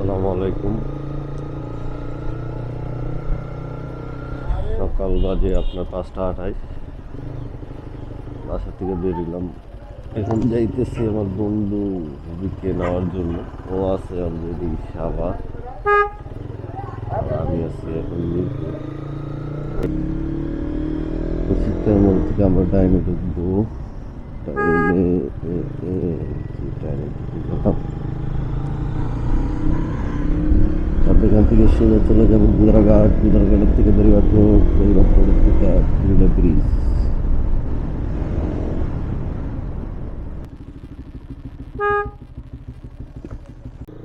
আসসালামু আলাইকুম। সকাল বাজে আপনার 5:28। বাসা থেকে বেরিলাম, এখন যাইতেছি আমার বন্ধু হুবিকে নেওয়ার জন্য। ও আছে অলরেডি সাবা, আর আমি আছি এখন মিরপুর। শীতের মধ্যে থেকে আমরা ডাইনে ঢুকবো। ডাইনে ঢুকলাম, এখান থেকে সোজা চলে যাবো গুদারাঘাট। গুদারাঘাটের থেকে বেরিবাপুরের থেকে পুরুলিয়া ব্রিজ।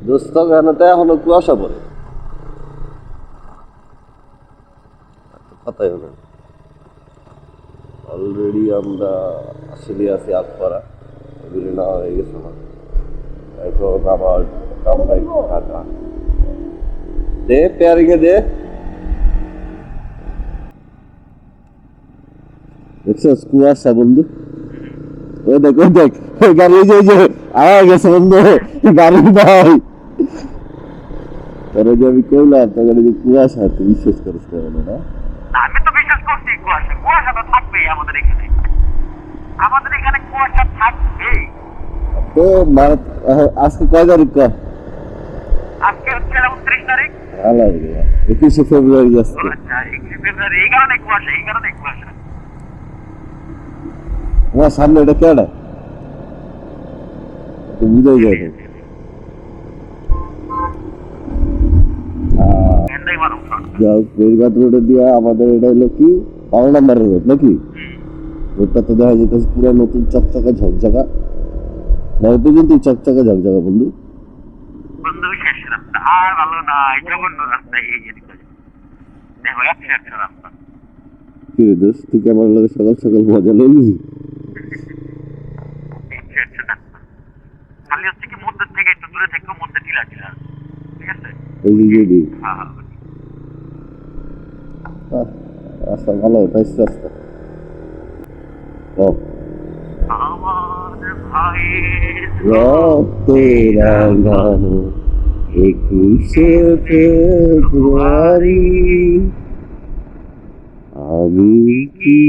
দোস্ত গানাতে এখনো কুয়াশা পড়ে, কথাই হলো। অলরেডি আমরা আসলে আছি আটপাড়া, এগুলি না হয়ে গেছে আমার। এখন আবার কামরাই ঢাকা দে পেয়ারিংয়ে দে। দেখছিস কুয়াশা বন্ধু? ওই দেখ ওই দেখ, ওই গাড়ি ওই যে আয়া গেছে বন্ধু, গাড়ি নাই। তোর যে আমি কইলাম তোর গাড়ি যে কুয়াশা, তুই বিশ্বাস করিস না? আমি তো বিশ্বাস করছি কুয়াশা কুয়াশা তো থাকবেই আমাদের এখানে। আমাদের এখানে কুয়াশা থাকবেই। তো আজকে কয় তারিখ? আজকে হচ্ছে 29 তারিখ। আল্লাহ 21শে ফেব্রুয়ারি যাচ্ছে। আচ্ছা 21 ফেব্রুয়ারি, এই কারণে কুয়াশা, এই কারণে কুয়াশা। আমার সামনে এটা কেডা বুঝাই যায় না। এটাই মানুষ। যাও বেরিবাদ রোডে দিয়া আমাদের এটা হলো কি 12 নম্বরের রোড নাকি? রোডটা তো দেখা যেতেছে পুরো নতুন চকচকা ঝকঝকা, নয় পর্যন্ত চকচকা ঝকঝকা বন্ধু। বন্ধু শেষ রাস্তা আর ভালো না, জঘন্য রাস্তা। এই এদিকে দেখো একটা রাস্তা। কি রে দোস্ত, তুই কি আমার লগে সকাল সকাল মজা লইলি? খালি হচ্ছে কি মন্দির থেকে একটু দূরে থেকে মন্দির টিলা টিলা, ঠিক আছে? এই যে হ্যাঁ রাস্তা ভালো, নাইস রাস্তা। আমার ভাইয়ের রক্তে রাঙানো 21শে ফেব্রুয়ারি, আমি কি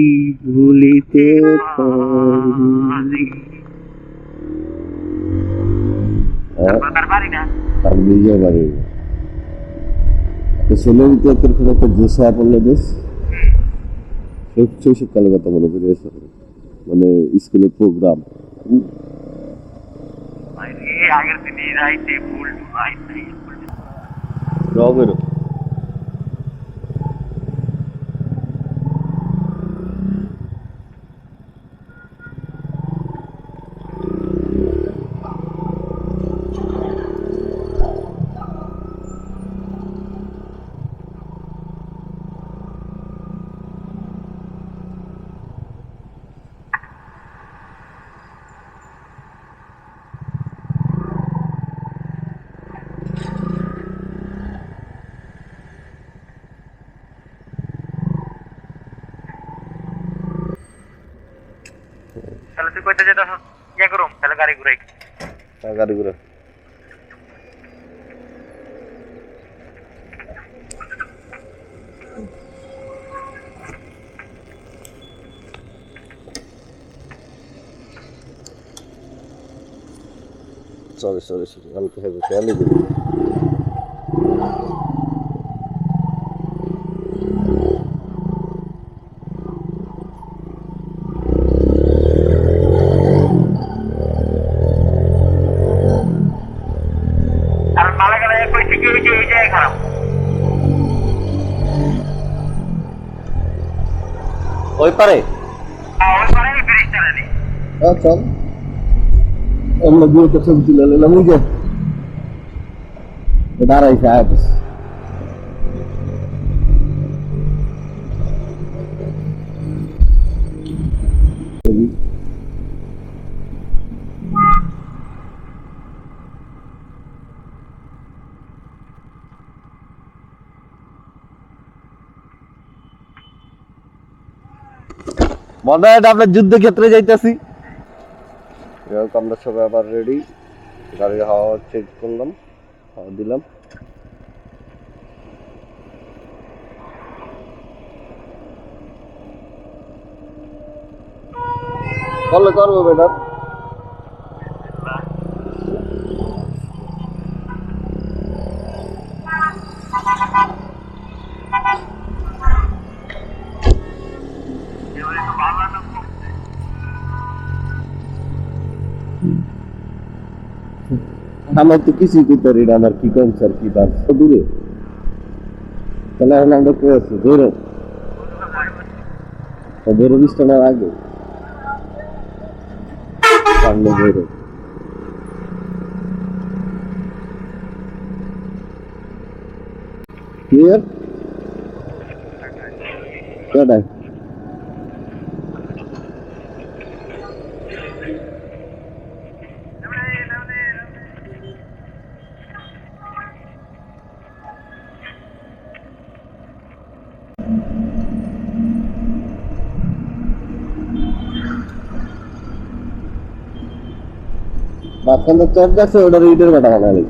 ভুলিতে পারি? তার বাড়ি না। তার নিজের বাড়ি। ছেলের ভিতরে কোনো একটা জোসা পড়লো দোষ, শৈশবকালের কথা মনে পড়ে গেছে। মানে স্কুলের প্রোগ্রাম, আগের দিনে রাইতে ফুল রাইতে রবেরও তাহলে তুই কইতে যেতে ইয়ে করুম, তাহলে গাড়ি ঘুরাই। গাড়ি ঘুরে সরি কালকে হবে খেয়ালই করি। আর মালা গেলে কইছে কি এই যে এই জায়গায় খারাপ। ওই পারে ওই পারে ব্রিজটা নেই। চল আমরা দিয়ে তো ছবি তুলে নিলাম। ওই যে দাঁড়াইছে আয়াস মনে হয় আমরা যুদ্ধক্ষেত্রে যাইতেছি। আমরা সবাই আবার রেডি, গাড়ির হাওয়া চেক করলাম, হাওয়া দিলাম। করলে করবো বেটা। এবারে তো ভালো না করছে। আমার তো কিছুই করতে পারি না, আমার কি কম স্যার কি বাস দূরে। তাহলে এখন আমরা কে আছি ধরো ধরো 20 টাকার আগে সামনে ধরো ক্লিয়ার কেডা মাঝখানে চট যাচ্ছে ওটা ইটের কাটা বানালে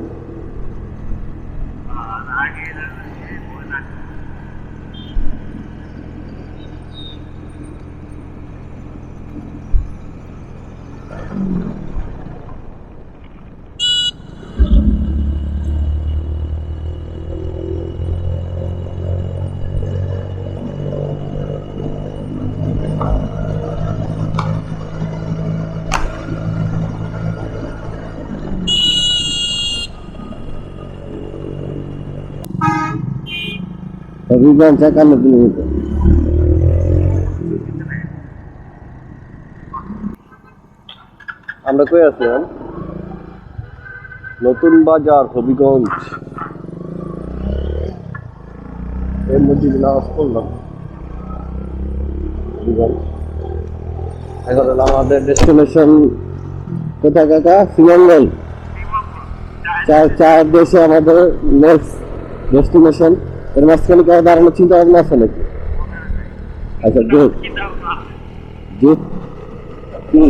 হবিগঞ্জ 51 কিলোমিটার। আমরা কই আছি এখন? নতুন বাজার হবিগঞ্জ। এর মধ্যে নামাজ পড়লাম হবিগঞ্জ। এখন হলো আমাদের ডেস্টিনেশন কোথায় কাকা? শ্রীমঙ্গল। চার দেশে আমাদের নেক্সট ডেস্টিনেশন। এর মাঝখানে কেউ দাঁড়ানোর চিন্তা ভাবনা আছে নাকি? আচ্ছা গুড গুড। কি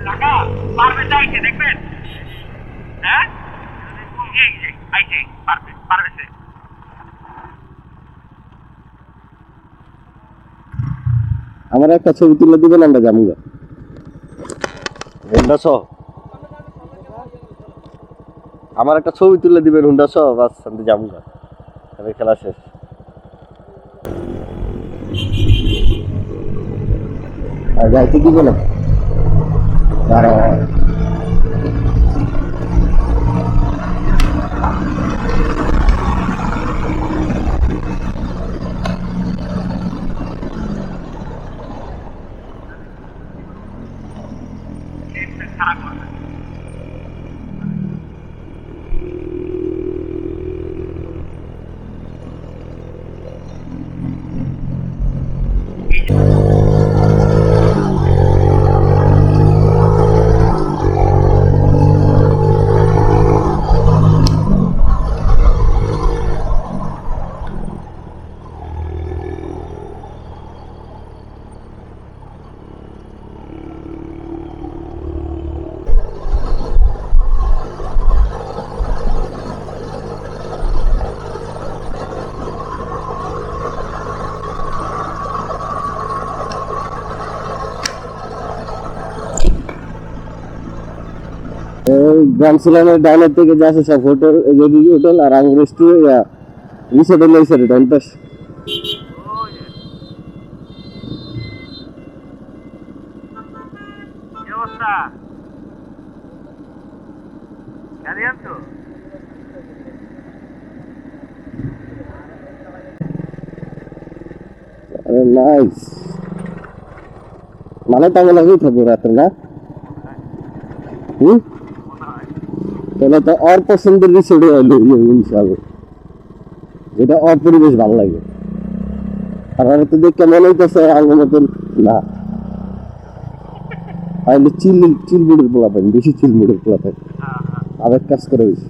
টাকা পারবে চাইছে দেখবেন। হ্যাঁ এই যে আইছে পারবে পারবে সে। আমার একটা ছবি তুলে দিবেন, আমরা যাবো গা। হুন্ডা সহ আমার একটা ছবি তুলে দিবেন হুন্ডা সহ, বাস আমি যাবো গা। তবে খেলা শেষ। আর যাইতে দিব না দাঁড়াও। খারাপ করবে। গ্রাম সিলামের ডাইনার থেকে যা আছে সব হোটেল, যদি হোটেল আর আঙ্গুর রিসোর্ট হলো এই সাইডে ডান পাশ। কি অবস্থা? গাড়ি আনছো? আরে নাইস। মানে তাহলে লাগেই থাকবো রাত্রে না? তাহলে তো আর পছন্দের রিসোর্টে হলো ইনশাআল্লাহ, যেটা আর পরিবেশ ভালো লাগে। আর আর তো দেখতে মনে হইতেছে আঙ্গুর মতন না, তাহলে চিলমুড়ের পোলা পাই, বেশি চিলমুড়ের পোলা পাই, আবেগ কাজ করে বেশি।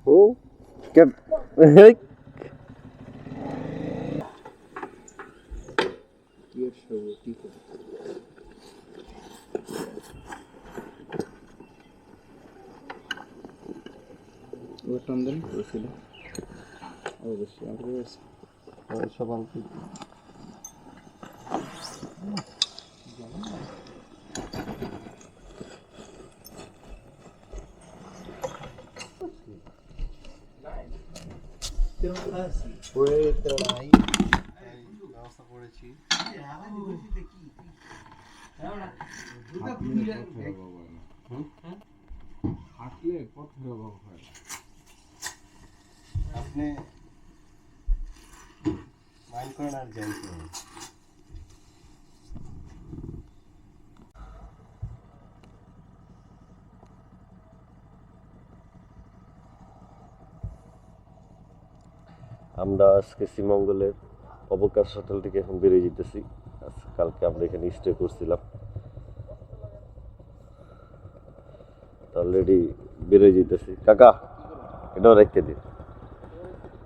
ও কে এই সবাই হাঁটলে পথের অভাব হয়। আপনি মাইন্ড করেন আর যাই করেন। আমরা আজকে শ্রীমঙ্গলের অবকাশ হোটেল থেকে এখন বেরিয়ে যেতেছি। কালকে আমরা এখানে স্টে করছিলাম, অলরেডি বেরিয়ে যেতেছি। কাকা এটাও রেখে দিন,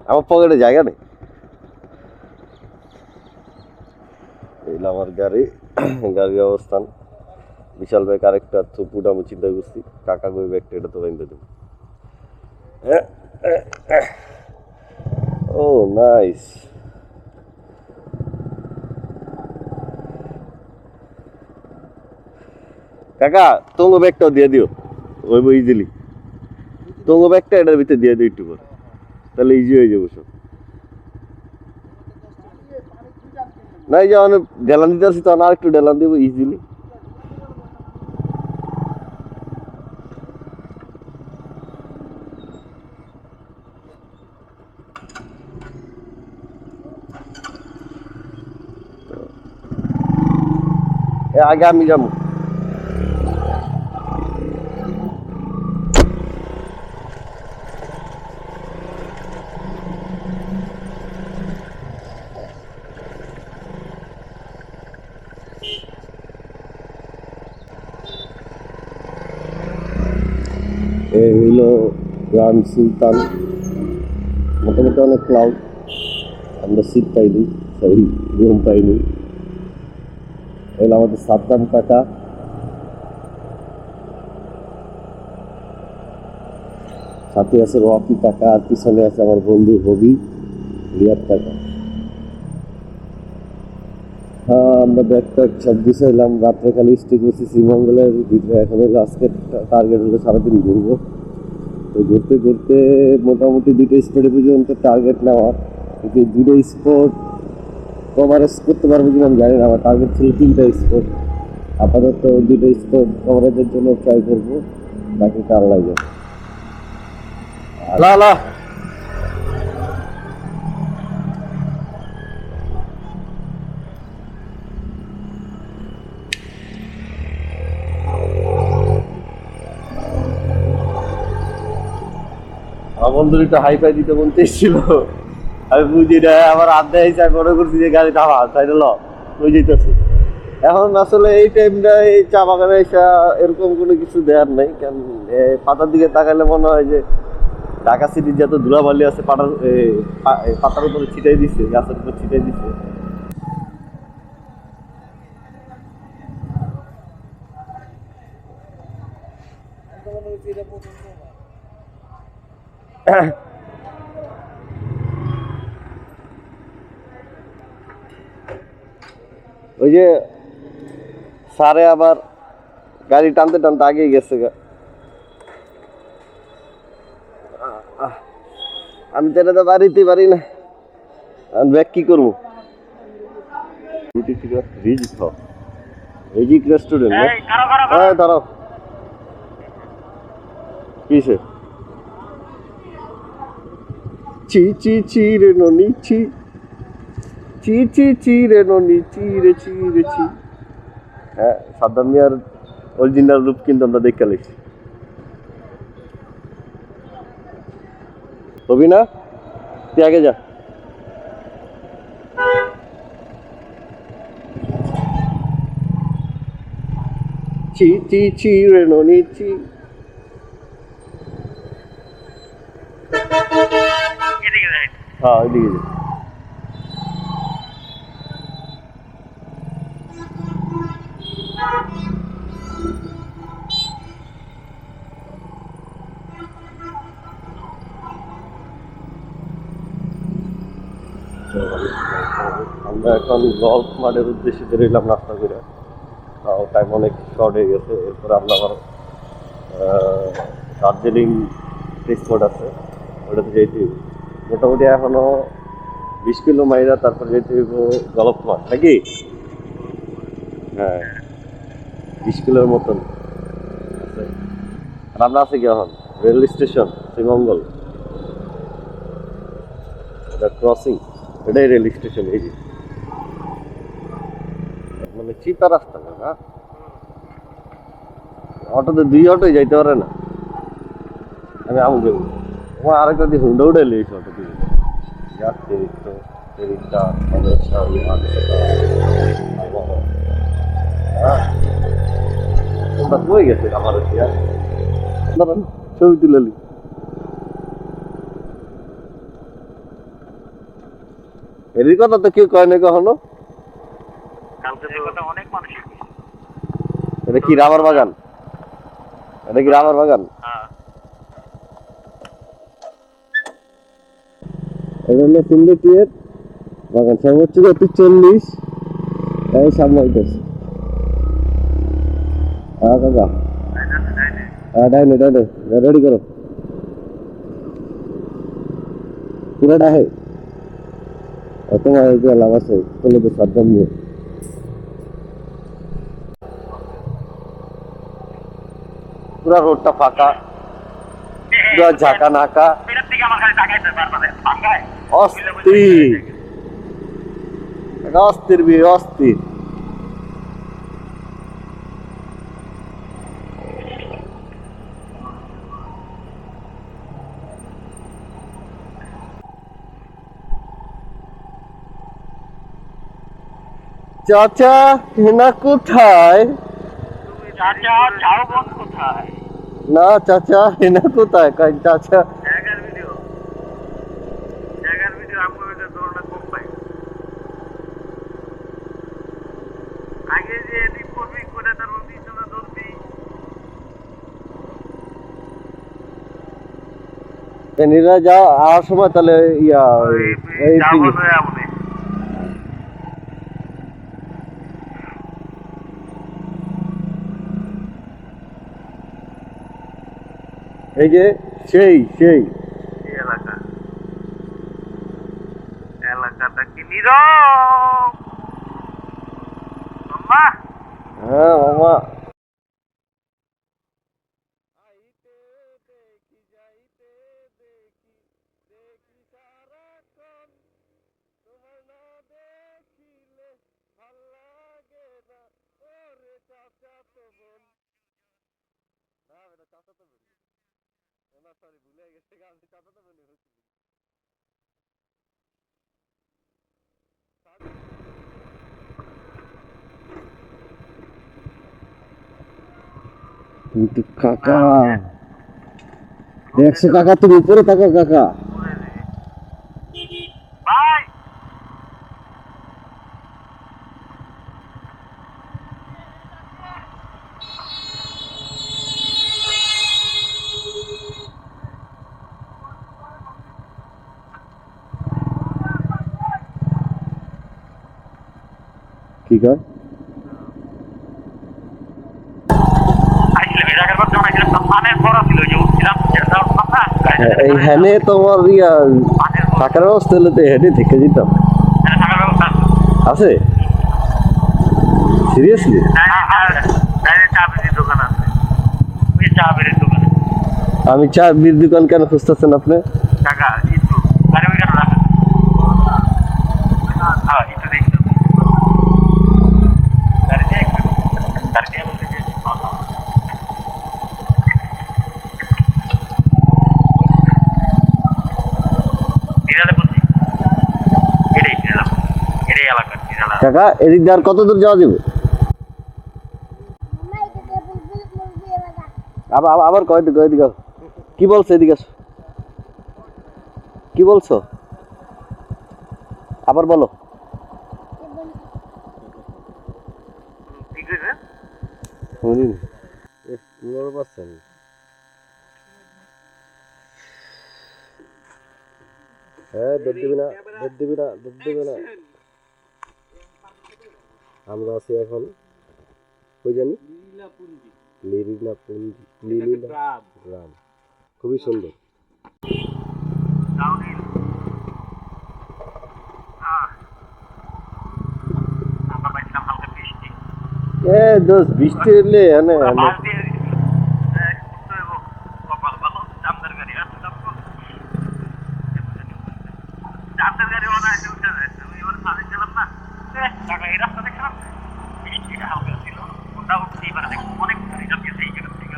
আমার পকেটে জায়গা নেই। এইল আমার গাড়ি, গাড়ির অবস্থান। বিশাল ব্যাগ আরেকটা থুপুটা আমি চিন্তা করছি, কাকা গই ব্যাগটা এটা তো বাইন্দে দেব। ও নাইস। কাকা তোমার ব্যাগটাও দিয়ে দিও, ওই ইজিলি তোমার ব্যাগটা এটার ভিতরে দিয়ে দিও একটু করে, তাহলে ইজি হয়ে যাবো সব। না এই যে অনেক ডেলান দিতে আসছি, তখন আর একটু ডেলান দেবো ইজিলি। আগে আমি যাবো। এই হইল গ্রান্ড সুলতান। মোটামুটি অনেক ক্লাউড, আমরা সিট পাইনি, সরি রুম পাইনি। এগুলো আমাদের সাদ্দাম কাকা, সাথে আছে রকি কাকা, আর পিছনে আছে আমার বন্ধু হবি রিয়াদ কাকা। হ্যাঁ আমরা ব্যাগ ট্যাগ সব গুছাইলাম, রাত্রে খালি স্টে করছি শ্রীমঙ্গলের ভিতরে। এখন হলো আজকে টার্গেট হলো সারাদিন ঘুরবো। তো ঘুরতে ঘুরতে মোটামুটি 2টা স্পটে পর্যন্ত টার্গেট নেওয়া, কিন্তু 2টা স্পট কভারেজ করতে পারবো কিনা আমি জানি না। আমার টার্গেট ছিল 3টা স্পট। আপাতত 2টা স্পট কভারেজের জন্য ট্রাই করবো, বাকিটা আল্লাহ যায়। লা লা আমার বন্ধুর একটু হাই ফাই দিতে বলতে এসেছিল, আমি বুঝি না। আমার আড্ডা হিসাবে মনে করছি যে গাড়ি থামা তাই না, ওই যেতেছে। এখন আসলে এই টাইমটা এই চা বাগানে এসে এরকম কোনো কিছু দেওয়ার নেই, কারণ পাতার দিকে তাকালে মনে হয় যে ঢাকা সিটির যত ধুলাবালি আছে পাতার উপরে ছিটাই দিচ্ছে, গাছের উপর ছিটাই দিচ্ছে। ওই যে সারে আবার গাড়ি টানতে টানতে আগেই গেছে গা। আমি তো এটা তো বাড়িতে পারি না, আমি ব্যাগ কি করবো। রিজিক রেস্টুরেন্ট, হ্যাঁ দাঁড়াও কিসে চি চি চি রে ননি চি চি চি চি রে ননি চি রে চি রে চি। হ্যাঁ সাদ্দাম মিয়ার অরিজিনাল রূপ কিন্তু আমরা দেখে লিখছি। হবি না, তুই আগে যা। চি চি চি রে ননি চি। হ্যাঁ ওইদিকে যে। আমরা এখন গল্ফ মাঠের উদ্দেশ্যে বেরোলাম নাস্তা করে। তাও টাইম অনেক শর্ট হয়ে গেছে। এরপরে আমরা আবার দার্জিলিং স্পট আছে, ওটাতে যেতে হইব। মোটামুটি এখনো 20 কিলো মাইরা তারপর যেতে হইব গল্ফ মাঠ নাকি। হ্যাঁ 20 কিলোর মতন আছে। আর আমরা আছি কি এখন রেল স্টেশন শ্রীমঙ্গল, এটা ক্রসিং, এটাই রেল স্টেশন। এই যে মানে চিপা রাস্তা না, হ্যাঁ অটোতে 2 অটোই যাইতে পারে না। আমি আমু যাবো, আমার আরেকটা দিয়ে হুন্ডা উঠে লিয়েছি অটো দিয়ে যাচ্ছে তো রিক্সা সমস্যা ওটা বই গেছে আমার দাঁড়ান ছবি তুলে নি। এর কথা তো কেউ কয় না কখনো। কালকে এই কথা অনেক মানুষই বলছে। এটা কি রাবার বাগান? এটা কি রাবার বাগান? হ্যাঁ এটা হলো সিন্ডিকেট বাগান, সর্বোচ্চ গতি 40। এই সামনে হইতেছে কাকা। হ্যাঁ ডাইনে ডাইনে রেডি করো পুরাটা। হে তোমার লাভ আছে চলে তো সাবধান নিয়ে। পুরা রোডটা ফাঁকা, পুরা ঝাঁকা নাকা, এটার থেকে আমার খালি টাকাইতে পারবে ফাঁকায় অস্থির অস্থির বিয়ে অস্থির। চাচা হেনা কোথায়? চাচা যাও বোন কোথায়? না চাচা হেনা কোথায়? কই চাচা জায়গার ভিডিও আমার এটা ধরনা কম পাই। আগে যে এডিট করবি করে তারপর পিছনে ধরবি। এনিরা যাও আর সময় তাহলে ইয়া এই যাবো না আমনে এই যে সেই সেই এই এলাকাটা কি নীরব মাম্মা। হ্যাঁ মামা। কিন্তু কাকা দেখছো কাকা, তুমি উপরে থাকো কাকা। ভাই কি কয়? এইখানে তোমার ইয়া থাকার ব্যবস্থা হলে তো হেঁটে থেকে যেতাম। আছে সিরিয়াসলি? আমি চা বির দোকান কেন খুঁজতেছেন আপনি? কাকা এদিক দিয়ে আর কত দূর যাওয়া যাবে? আবার আবার কয় দিকে কি বলছো? এদিকে কি বলছো? আবার বলো। ঠিক আছে শুনিনি পুরো পাচ্ছেন। হ্যাঁ দুধ দিবি না, দুধ দিবি না, দুধ দিবি না। আমরা আছি এখন কই জানি, লিরিলা গ্রাম, খুবই সুন্দর। ডাউনহিল আমরা পাইছিলাম হালকা বৃষ্টি এ দোস্ত বৃষ্টি এলে বাস দিয়ে ঘুরতে হইব কপাল ভালো চান্দের গাড়ি আছে চান্দের গাড়ি মনে আছে উঠে যায় আমি এবার সাথে ছিলাম না টাকা এই রাস্তা দেখলাম বৃষ্টিটা হালকা ছিল ওটা উঠতেই পারে দেখো অনেক রিজার্ভ গেছে এই জায়গা থেকে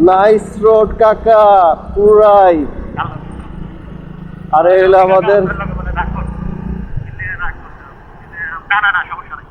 নাইস রোড কাকা, পুরাই। আরে এগুলো আমাদের না না না সমস্যা নেই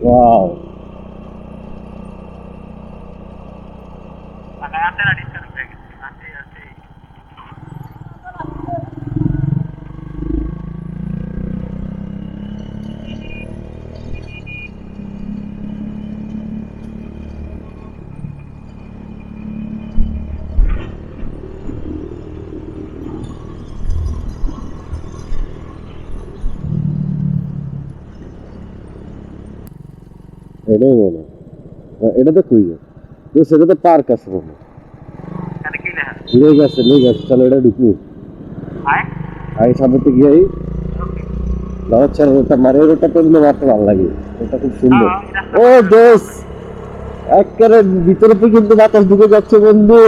ওয়াও। আছে না ডিসকাউন্ট হয়ে গেছে আছে আছে এটাই মনে হয়। এটা তো কই যায় তো, সেটা তো পার্ক আছে মনে হয়। এখানে কি লেখা লেগ আছে, চলো এটা ঢুকবো। আয় আগে সামনে তো গিয়ে লড়াচ্ছার রোডটা মারে, রোডটা তো মারতে ভালো লাগে, ওটা খুব সুন্দর। ও দোষ একেবারে ভিতরে তো কিন্তু বাতাস ঢুকে যাচ্ছে বন্ধু,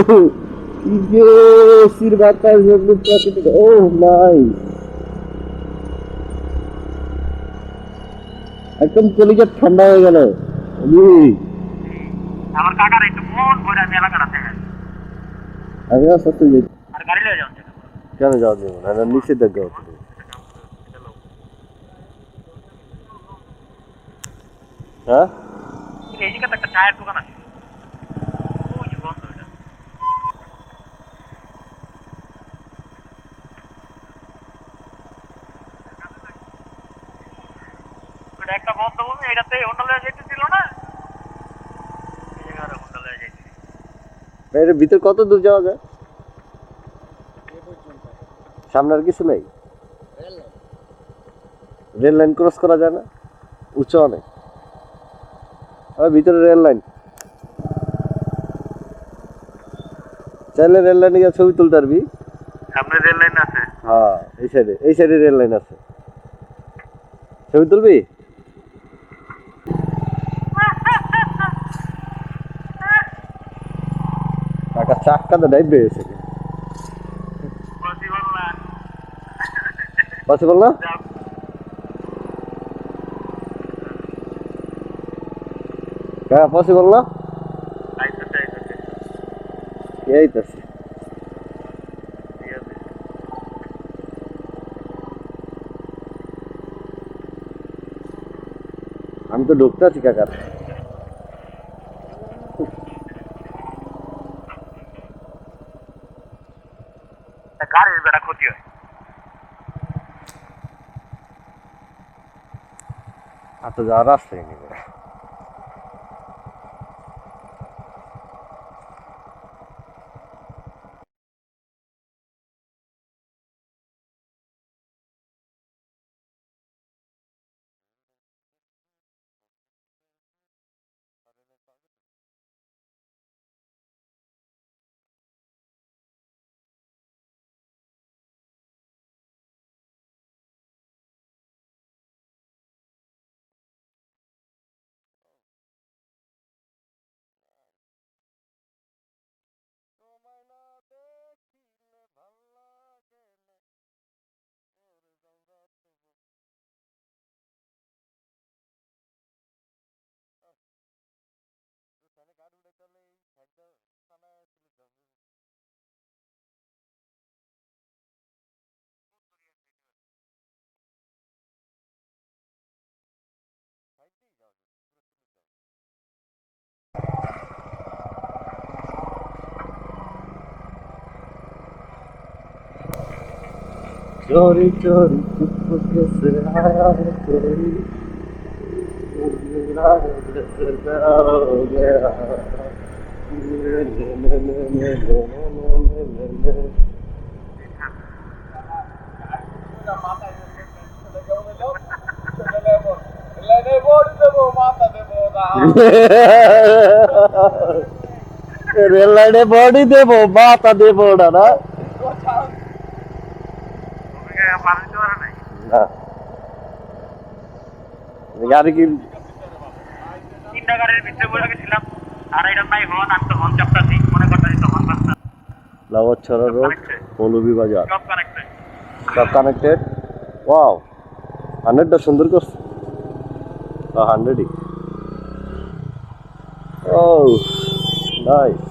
কি যে এসির বাতাস বন্ধু, প্রাকৃতিক। ও নাইস, একদম কলিজা ঠান্ডা হয়ে গেল। আমার কাকার একটু মন ভরে আমি এলাকাটা থেকে আমি আস্তে আস্তে যাই। আর গাড়ি লয়ে যাও কেন যাওয়া দেবো না, নিষেধাজ্ঞা হচ্ছে। হ্যাঁ এই জায়গাতে একটা চায়ের দোকান আছে ওই যে বন্ধ এটা ওটা একটা বন্ধ বলবে এটাতে হোটেলে যেতেছিল না এই জায়গায় হোটেলে যেতে এর ভিতর কত দূর যাওয়া যায়? সামনে আর কিছু নেই, রেল লাইন ক্রস করা যায় না, উঁচু অনেক। ভিতরে রেল লাইন, চাইলে রেল লাইনে গিয়ে ছবি তুলতে পারবি। সামনে রেল লাইন আছে হ্যাঁ এই সাইডে রেল লাইন আছে, ছবি তুলবি। কাকা চাক্কা তো ডাইভ বেড়েছে, পসিবল না। হ্যাঁ পসিবল না, এই তো আমি তো ঢুকতে আছি কাকা। হাঁটে যাওয়ার রাস্তাই নেই। चोरी चोरी चुपके से आया है कोई, मेरा दिल हो गया। রেল লাইনে বডি দেবো, মাথা দেবো না। না গাড়ি কি তিনটা গাড়ির ভিতরে বসে গেছিলাম, আর এটা নাই হন, আমি তো হন চাপতাছি, মনে করতেছি তো হন বাজতা। লাউয়াছড়া রোড, মৌলভীবাজার, সব কানেক্টেড। সব কানেক্টেড। ওয়াও, 100টা সুন্দর করছে। 100ই। ও নাইস।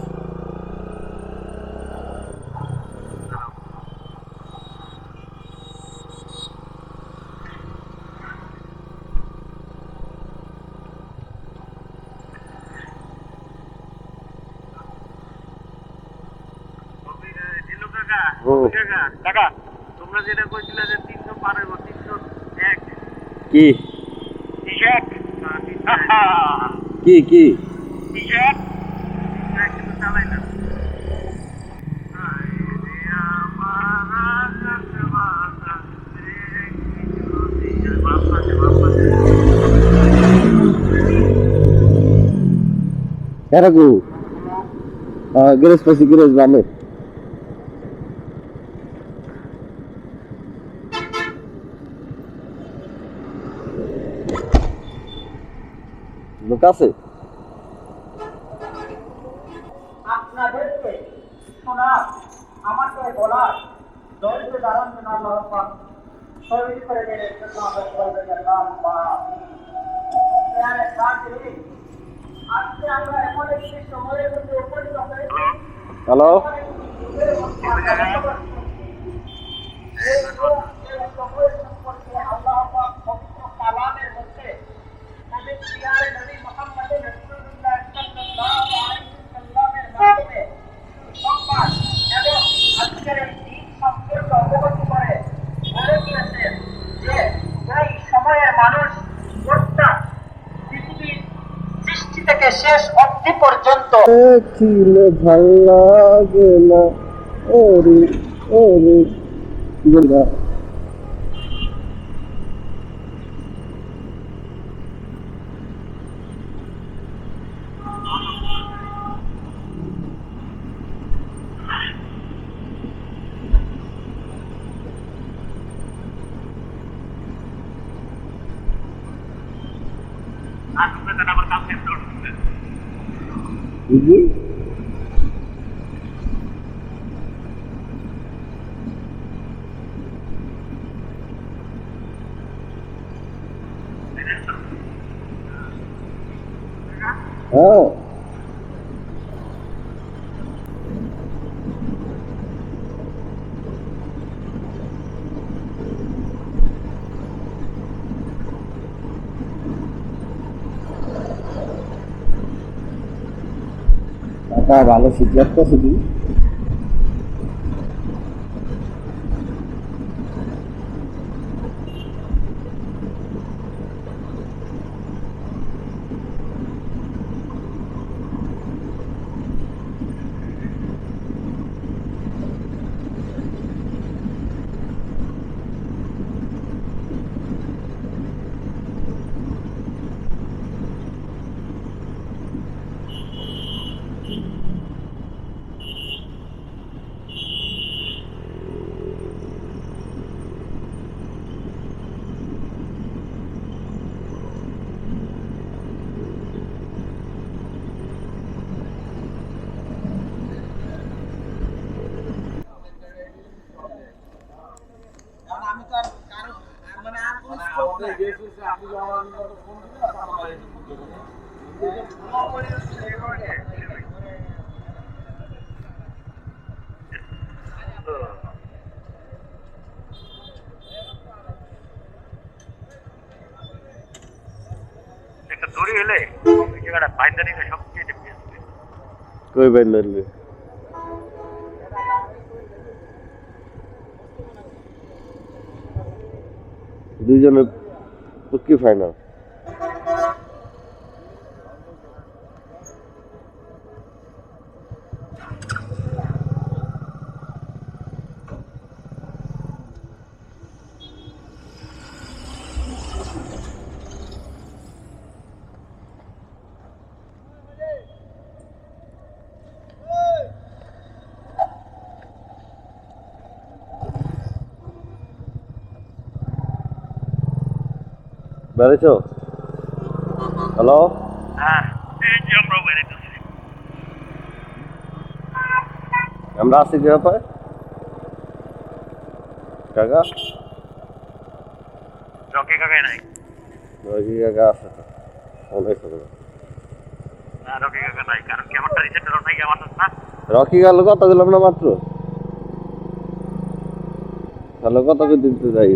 টাকা তোমরা যেটা কইছিলে যে 300 পার হইব, 301 কি টি-শার্ট কি কি টি-শার্ট কিন্তু চালাই না। এরকম গ্যারেজ পাশে গ্যারেজ বামে। লোক আছে? আপনাদেরকে শোনার, আমাকে বলার দরিদ্র দাঁড়ান আল্লাহ পাক তৈরি করে দিলেন জন্য আমরা বলবেন আল্লাহুম্মা আমিন। প্রিয় সাথী, আজকে আমরা এমন একটি সময়ের মধ্যে উপনীত হয়েছি। হ্যালো, এই সময় সম্পর্কে আল্লাহ পাক পবিত্র কালামের মধ্যে নবী প্রিয়ারে নবী মুহাম্মদ রাসূলুল্লাহ সাল্লাল্লাহু আলাইহি ওয়াসাল্লামের মাধ্যমে সংবাদ এবং আজকের এই দিন সম্পর্কে অবগত করে বলে দিয়েছেন যে এই সময়ের মানুষ গোটা পৃথিবীর সৃষ্টি থেকে শেষ অবধি পর্যন্ত দেখিলে ভাল লাগে না। ওরে ওরে বলবা আর তোমরা আবার কাজ শেষ করতে বুঝলি? হ্যাঁ, টাকা ভালো শীত লাগতেছে কি? একটা দড়ি হলে ওই জায়গাটা বাইন্দা নিলে সবচেয়ে বেস্ট। কই বাইন্দালি দুইজনের তো কি ফাইনাল? বেড়েছ? হ্যালো, হ্যাঁ, এই যে আমরা বেড়াইতেছি। আমরা আছি কি ব্যাপার কাকা? রকি কাকাই নাই। রকি কাকা আছে তো, অনেক হবে। না, রকি কাকা নাই, কারণ কি আমারটা রিসেন্ট হলো নাই আমার না। রকি গেল কত দিলাম না মাত্র, তাহলে কত করে দিতে যাই?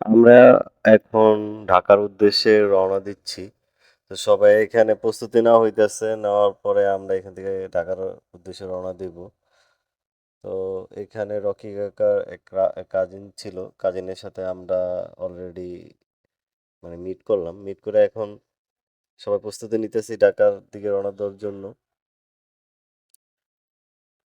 আমরা এখন ঢাকার উদ্দেশ্যে রওনা দিচ্ছি। তো সবাই এখানে প্রস্তুতি নেওয়া হইতেছে, নেওয়ার পরে আমরা এখান থেকে ঢাকার উদ্দেশ্যে রওনা দিব। তো এখানে রকি কাকার এক কাজিন ছিল, কাজিনের সাথে আমরা অলরেডি মানে মিট করলাম, মিট করে এখন সবাই প্রস্তুতি নিতেছি ঢাকার দিকে রওনা দেওয়ার জন্য।